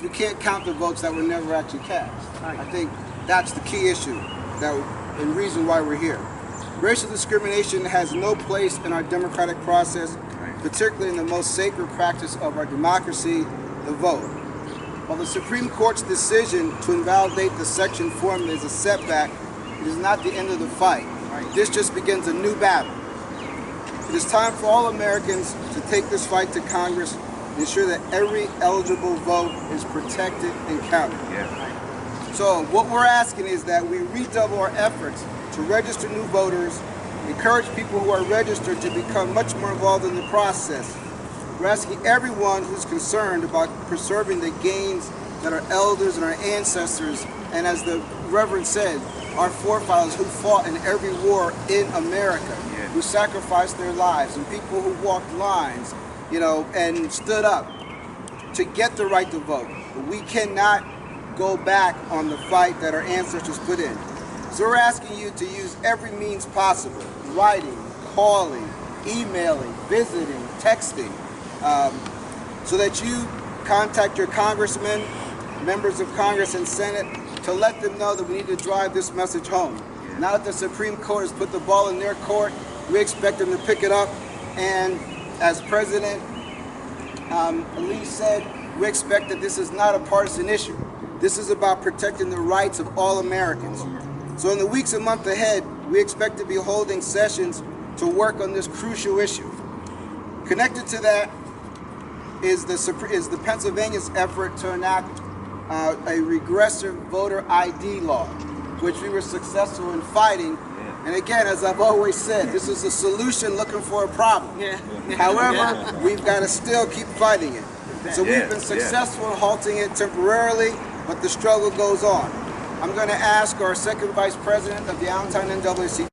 We can't count the votes that were never actually cast. I think that's the key issue and reason why we're here. Racial discrimination has no place in our democratic process, particularly in the most sacred practice of our democracy, the vote. While the Supreme Court's decision to invalidate the section formula is a setback, it is not the end of the fight. This just begins a new battle. It is time for all Americans to take this fight to Congress and ensure that every eligible vote is protected and counted. So what we're asking is that we redouble our efforts to register new voters, encourage people who are registered to become much more involved in the process. We're asking everyone who's concerned about preserving the gains that our elders and our ancestors, and as the Reverend said, our forefathers who fought in every war in America, who sacrificed their lives, and people who walked lines, and stood up to get the right to vote. But we cannot go back on the fight that our ancestors put in. So we're asking you to use every means possible, writing, calling, emailing, visiting, texting, so that you contact your congressmen, members of Congress and Senate to let them know that we need to drive this message home. Now that the Supreme Court has put the ball in their court, we expect them to pick it up, and as President Ali said, we expect that this is not a partisan issue. This is about protecting the rights of all Americans. So in the weeks and months ahead, we expect to be holding sessions to work on this crucial issue. Connected to that is the Pennsylvania's effort to enact a regressive voter ID law, which we were successful in fighting. And again, as I've always said, this is a solution looking for a problem. However, we've got to still keep fighting it. So we've been successful in halting it temporarily, but the struggle goes on. I'm going to ask our second vice president of the Allentown NAACP,